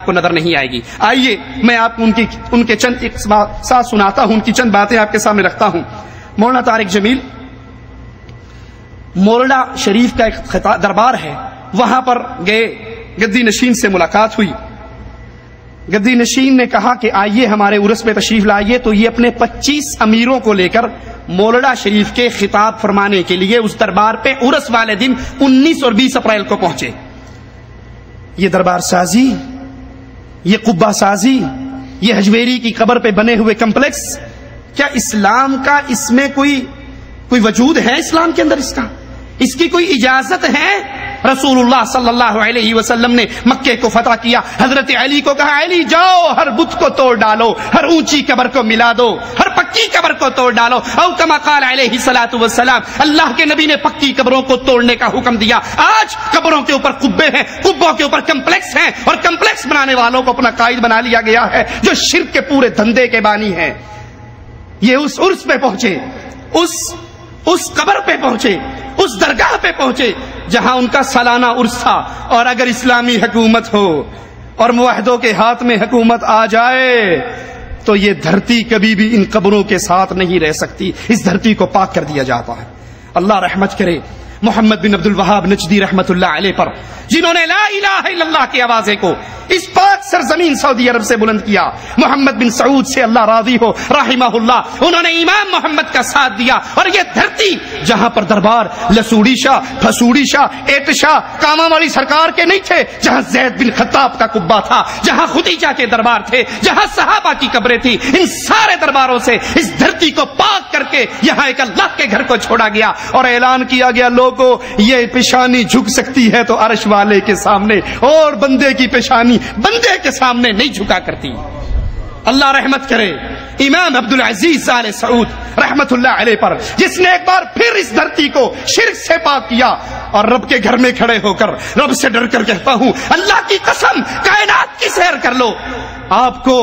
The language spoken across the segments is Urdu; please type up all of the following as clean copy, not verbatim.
کو نظر نہیں آئے گی۔ آئیے میں آپ کو ان کے چند ساتھ سناتا ہوں، ان کی چند باتیں آپ کے سامنے رکھتا ہوں۔ مولانا طارق جمیل مورڈا شریف کا ایک دربار ہے، وہاں پر گئے، گدی نشین سے ملاقات ہوئی۔ گدی نشین نے کہا کہ آئیے ہمارے عرس پہ تشریف لائیے، تو یہ اپنے 25 امیروں کو لے کر مورڈا شریف کے خطاب فرمانے کے لیے اس دربار پہ عرس والے دن 19 اور 20 اپریل کو پہنچے۔ یہ دربار سازی، یہ قبہ سازی، یہ حجویری کی قبر پہ بنے ہوئے کمپلیکس، کیا اسلام کا اس میں کوئی وجود ہے؟ اسلام کے اندر اس کی کوئی اجازت ہے؟ رسول اللہ صلی اللہ علیہ وسلم نے مکے کو فتح کیا، حضرت علی کو کہا علی جاؤ ہر بت کو توڑ ڈالو، ہر اونچی قبر کو ملا دو، ہر پکی قبر کو توڑ ڈالو، او کما قال علیہ الصلوۃ والسلام۔ اللہ کے نبی نے پکی قبروں کو توڑنے کا حکم دیا۔ آج قبروں کے اوپر قبے ہیں، قبوں کے اوپر کمپلیکس ہیں، اور کمپلیکس بنانے والوں کو اپنا قائد بنا لیا گیا ہے، جو شرک کے پورے دھندے کے بانی ہیں۔ یہ اس عرس پہ پہنچے، اس قبر پہ پہنچے، اس درگاہ پہ پہنچے جہاں ان کا سالانہ عرس تھا۔ اور اگر اسلامی حکومت ہو اور موحدوں کے ہاتھ میں حکومت آ جائے تو یہ دھرتی کبھی بھی ان قبروں کے ساتھ نہیں رہ سکتی، اس دھرتی کو پاک کر دیا جاتا ہے۔ اللہ رحمت کرے محمد بن عبد الوہاب نجدی رحمت اللہ علیہ پر، جنہوں نے لا الہ الا اللہ کی آوازیں کو اس پاک سرزمین سعودی عرب سے بلند کیا۔ محمد بن سعود سے اللہ راضی ہو رحمہ اللہ، انہوں نے امام محمد کا ساتھ دیا، اور یہ دھرتی جہاں پر دربار لسوڑی شاہ، پھسوڑی شاہ، ایٹ شاہ، کاما والی سرکار کے نہیں تھے، جہاں زید بن خطاب کا قبہ تھا، جہاں خدیجہ کے دربار تھے، جہاں صحابہ کی قبریں تھی، ان سارے درباروں سے اس دھرتی کو پاک کر کے یہاں ایک اللہ کے گھر کو چھوڑا گیا، اور اعلان کیا گیا لوگوں یہ پیشانی جھک سکتی ہے تو عرش والے کے سامنے، اور بندے کی پیشانی بندے کے سامنے نہیں جھکا کرتی۔ اللہ رحمت کرے امام عبدالعزیز آل سعود رحمت اللہ علیہ پر، جس نے ایک بار پھر اس دھرتی کو شرک سے پاک کیا، اور رب کے گھر میں کھڑے ہو کر رب سے ڈر کر کہتا ہوں اللہ کی قسم کائنات کی سیر کر لو، آپ کو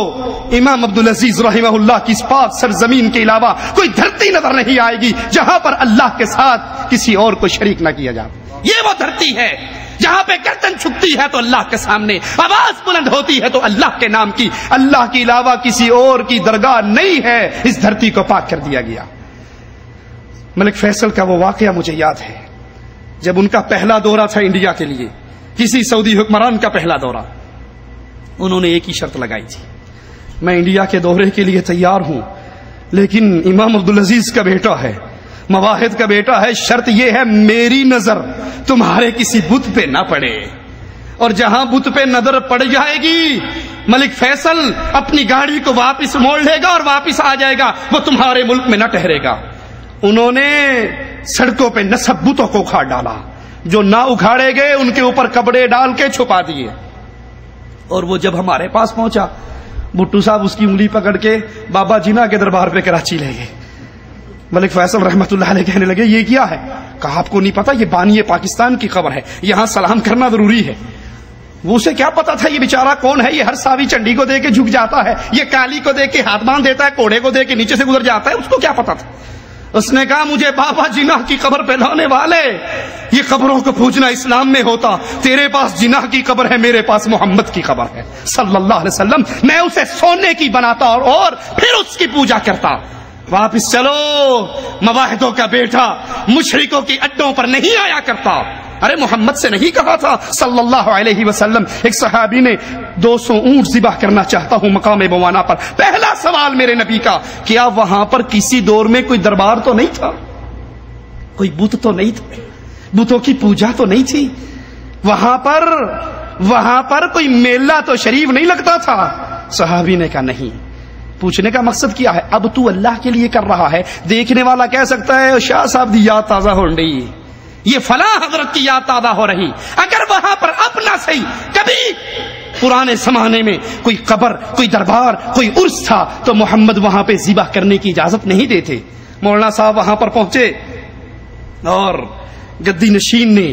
امام عبدالعزیز رحمہ اللہ کی اس پاک سرزمین کے علاوہ کوئی دھرتی نظر نہیں آئے گی جہاں پر اللہ کے ساتھ کسی اور کو شریک نہ کیا جائے۔ یہ وہ دھرتی ہے جہاں پہ گردن چھکتی ہے تو اللہ کے سامنے آواز بلند ہوتی ہے تو اللہ کے نام کی، اللہ کے علاوہ کسی اور کی درگاہ نہیں ہے، اس دھرتی کو پاک کر دیا گیا۔ ملک فیصل کا وہ واقعہ مجھے یاد ہے، جب ان کا پہلا دورہ تھا انڈیا کے لیے، کسی سعودی حکمران کا پہلا دورہ، انہوں نے ایک ہی شرط لگائی تھی، میں انڈیا کے دورے کے لیے تیار ہوں، لیکن امام عبدالعزیز کا بیٹا ہے، مواحد کا بیٹا ہے، شرط یہ ہے میری نظر تمہارے کسی بت پہ نہ پڑے، اور جہاں بت پہ نظر پڑ جائے گی ملک فیصل اپنی گاڑی کو واپس موڑ لے گا اور واپس آ جائے گا، وہ تمہارے ملک میں نہ ٹھہرے گا۔ انہوں نے سڑکوں پہ نصب بتوں کو اکھاڑ ڈالا، جو نہ اکھاڑے گئے ان کے اوپر کپڑے ڈال کے چھپا دیے، اور وہ جب ہمارے پاس پہنچا بھٹو صاحب اس کی انگلی پکڑ کے بابا جناح کے دربار پہ کراچی لے گئے۔ ملک فیصل رحمت اللہ علیہ کہنے لگے یہ کیا ہے؟ کہا آپ کو نہیں پتا یہ بانی پاکستان کی خبر ہے، یہاں سلام کرنا ضروری ہے۔ وہ اسے کیا پتا تھا یہ بیچارہ کون ہے؟ یہ ہر ساوی چنڈی کو دے کے جھک جاتا ہے، یہ کالی کو دے کے ہاتھ باندھ دیتا ہے، کوڑے کو دے کے نیچے سے گزر جاتا ہے، اس کو کیا پتا تھا؟ اس نے کہا مجھے بابا جناح کی قبر پہ لانے والے، یہ قبروں کو پوجنا اسلام میں ہوتا، تیرے پاس جناح کی قبر ہے، میرے پاس محمد کی قبر ہے صلی اللہ علیہ وسلم، میں اسے سونے کی بناتا اور پھر اس کی پوجا کرتا۔ واپس چلو، مواحدوں کا بیٹا مشرکوں کی اڈوں پر نہیں آیا کرتا۔ ارے محمد سے نہیں کہا تھا صلی اللہ علیہ وسلم؟ ایک صحابی نے 200 اونٹ ذبح کرنا چاہتا ہوں مقام بوانا پر، پہلا سوال میرے نبی کا، کیا وہاں پر کسی دور میں کوئی دربار تو نہیں تھا، کوئی بت تو نہیں تھا، بتوں کی پوجا تو نہیں تھی وہاں پر کوئی میلہ تو شریف نہیں لگتا تھا؟ صحابی نے کہا نہیں۔ پوچھنے کا مقصد کیا ہے؟ اب تو اللہ کے لیے کر رہا ہے، دیکھنے والا کہہ سکتا ہے شاہ صاحب دی یاد تازہ ہو رہی، یہ فلاں حضرت کی یاد تازہ ہو رہی۔ اگر وہاں پر اپنا صحیح کبھی پرانے زمانے میں کوئی قبر، کوئی دربار، کوئی عرس تھا تو محمد وہاں پہ ذبح کرنے کی اجازت نہیں دیتے۔ مولانا صاحب وہاں پر پہنچے اور گدی نشین نے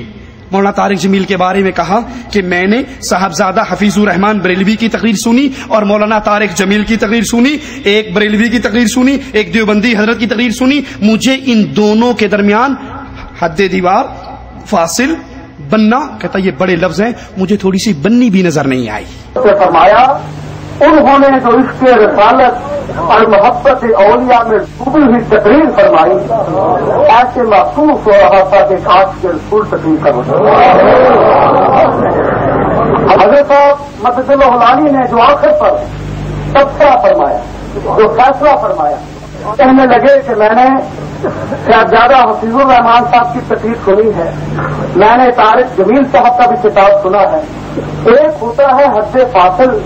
مولانا طارق جمیل کے بارے میں کہا کہ میں نے صاحبزادہ حفیظ الرحمان بریلوی کی تقریر سنی اور مولانا طارق جمیل کی تقریر سنی، ایک بریلوی کی تقریر سنی، ایک دیوبندی حضرت کی تقریر سنی، مجھے ان دونوں کے درمیان حد دیوار، فاصل بننا، کہتا یہ بڑے لفظ ہیں، مجھے تھوڑی سی بننی بھی نظر نہیں آئی. فرمایا انہوں نے جو عشق رسالت اور محبت اولیاء میں ڈوبی ہوئی تقریر فرمائی، ایسے محسوس ہو رہا تھا کہ کاش کے رسول تقریر کر حضرت مدد اللہ علی نے جو آخر پر تبصرہ فرمایا، جو فیصلہ فرمایا، کہنے لگے کہ میں نے شہزادہ حفیظ الرحمان صاحب کی تقریر سنی ہے، میں نے طارق جمیل صاحب کا بھی کتاب سنا ہے. ایک ہوتا ہے حد فاصل،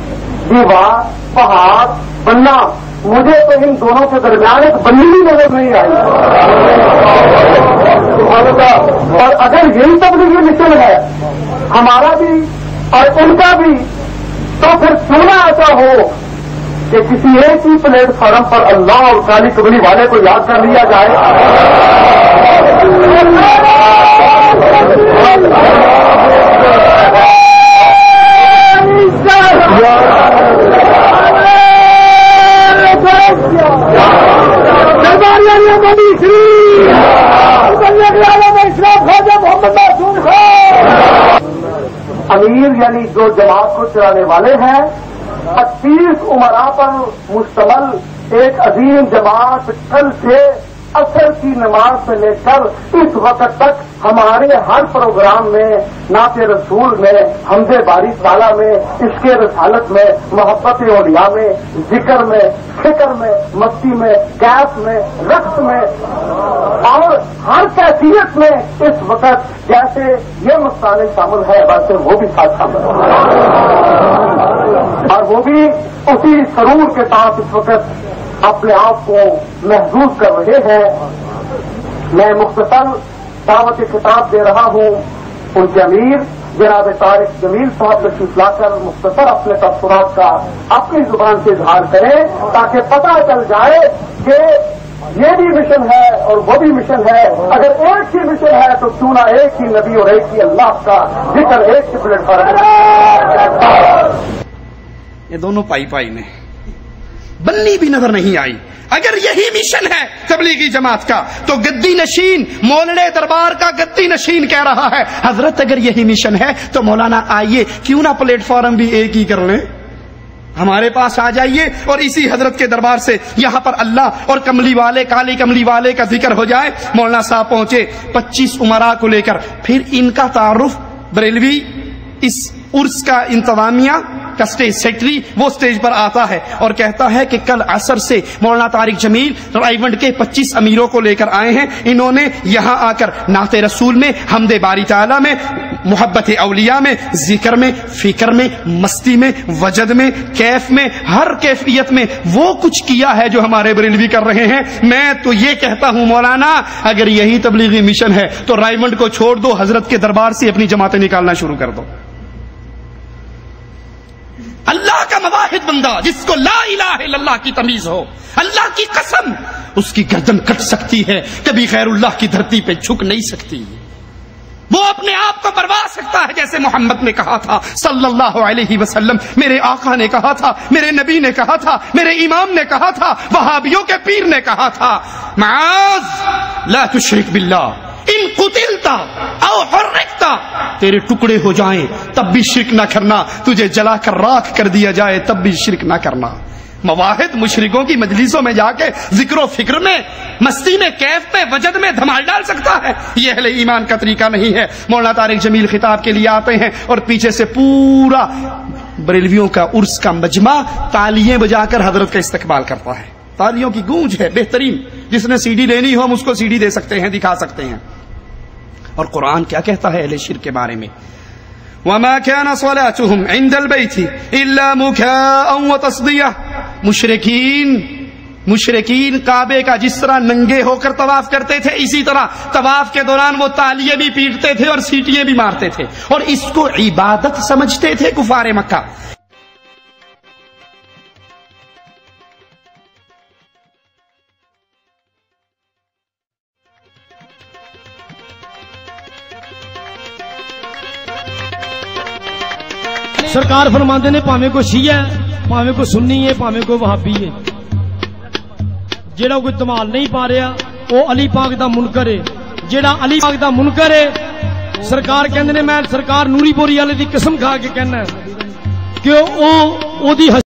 دیوار، پہاڑ، بننا، مجھے تو ان دونوں کے درمیان ایک بنی بھی نظر نہیں آئی. اور اگر یہی تبلیغی مشن ہے ہمارا بھی اور ان کا بھی، تو پھر کیوں نہ ایسا ہو کہ کسی ایک ہی پلیٹ فارم پر اللہ اور کالی کبلی والے کو یاد کر لیا جائے. امیر یعنی جو جماعت کو چلانے والے ہیں، 30 عمراء پر مشتمل ایک عظیم جماعت کل سے عصر کی نماز سے لے کر اس وقت تک ہمارے ہر پروگرام میں، نعت رسول میں، حمد باری تعالیٰ میں، عشق رسالت میں، محبت اولیاء میں، ذکر میں، فکر میں، مستی میں، کیف میں، رقص میں اور ہر کیفیت میں اس وقت جیسے یہ مستعمل شامل ہے ویسے وہ بھی ساتھ شامل ہے، اور وہ بھی اسی سرور کے ساتھ اس وقت اپنے آپ کو محظوظ کر رہے ہیں. میں مختصر دعوت خطاب دے رہا ہوں ان کے امیر جناب طارق جمیل صاحب تشریف لا کر مختصر اپنے تبصرات کا اپنی زبان سے اظہار کریں تاکہ پتہ چل جائے کہ یہ بھی مشن ہے اور وہ بھی مشن ہے. اگر ایک ہی مشن ہے تو کیوں نہ ایک ہی نبی اور ایک ہی اللہ کا ذکر ایک ہی پلیٹ فارم. یہ دونوں پائی پائی میں بننی بھی نظر نہیں آئی. اگر یہی مشن ہے تبلیغی جماعت کا تو گدی نشین مولڑے دربار کا گدی نشین کہہ رہا ہے حضرت اگر یہی مشن ہے تو مولانا آئیے کیوں نہ پلیٹ فارم بھی ایک ہی کر لیں، ہمارے پاس آ جائیے اور اسی حضرت کے دربار سے یہاں پر اللہ اور کملی والے کالی کملی والے کا ذکر ہو جائے. مولانا صاحب پہنچے 25 عمراء کو لے کر، پھر ان کا تعارف بریلوی اس عرس کا انتظامیہ کا اسٹیج سیکرٹری وہ اسٹیج پر آتا ہے اور کہتا ہے کہ کل عصر سے مولانا طارق جمیل رائیونڈ کے 25 امیروں کو لے کر آئے ہیں. انہوں نے یہاں آ کر نعت رسول میں، حمد باری تعالیٰ میں، محبت اولیاء میں، ذکر میں، فکر میں، مستی میں، وجد میں، کیف میں، ہر کیفیت میں وہ کچھ کیا ہے جو ہمارے بریلوی کر رہے ہیں. میں تو یہ کہتا ہوں مولانا اگر یہی تبلیغی مشن ہے تو رائیونڈ کو چھوڑ دو، حضرت کے دربار سے اپنی جماعتیں نکالنا شروع کر دو. اللہ کا مواحد بندہ جس کو لا الہ الا اللہ کی تمیز ہو، اللہ کی قسم اس کی گردن کٹ سکتی ہے، کبھی غیر اللہ کی دھرتی پہ جھک نہیں سکتی. وہ اپنے آپ کو بروا سکتا ہے جیسے محمد نے کہا تھا صلی اللہ علیہ وسلم، میرے آقا نے کہا تھا، میرے نبی نے کہا تھا، میرے امام نے کہا تھا، وہابیوں کے پیر نے کہا تھا، معاذ لا تشرک باللہ ان قتلتا او حرکتا، تیرے ٹکڑے ہو جائیں تب بھی شرک نہ کرنا، تجھے جلا کر راکھ کر دیا جائے تب بھی شرک نہ کرنا. مواحد مشرکوں کی مجلسوں میں جا کے ذکر و فکر میں، مستی میں، کیف میں، وجد میں دھمال ڈال سکتا ہے، یہ اہل ایمان کا طریقہ نہیں ہے. مولانا طارق جمیل خطاب کے لیے آتے ہیں اور پیچھے سے پورا بریلویوں کا عرس کا مجمع تالیاں بجا کر حضرت کا استقبال کرتا ہے. تالیوں کی گونج ہے بہترین، جس نے سی ڈی لینی ہو ہم اس کو سی ڈی دے سکتے ہیں، دکھا سکتے ہیں. اور قرآن کیا کہتا ہے اہل شرک کے بارے میں؟ وَمَا كَانَ صَلَاتُهُمْ عِنْدَ الْبَيْتِ إِلَّا مُكَاءً وَتَصْدِيَةً. مشرکین کعبے کا جس طرح ننگے ہو کر طواف کرتے تھے، اسی طرح طواف کے دوران وہ تالیاں بھی پیٹتے تھے اور سیٹیاں بھی مارتے تھے، اور اس کو عبادت سمجھتے تھے کفار مکہ. سرکار فرماندے نے پاویں کو شیعہ ہے، پاویں کو سنی ہے، پاویں کو وہابی ہے، جیڑا کوئی دمال نہیں پا رہا وہ علی پاک دا منکر ہے. جیڑا علی پاک دا منکر ہے سرکار کہندے نے میں سرکار نوری پوری والے دی قسم کھا کے کہنا کہ او دی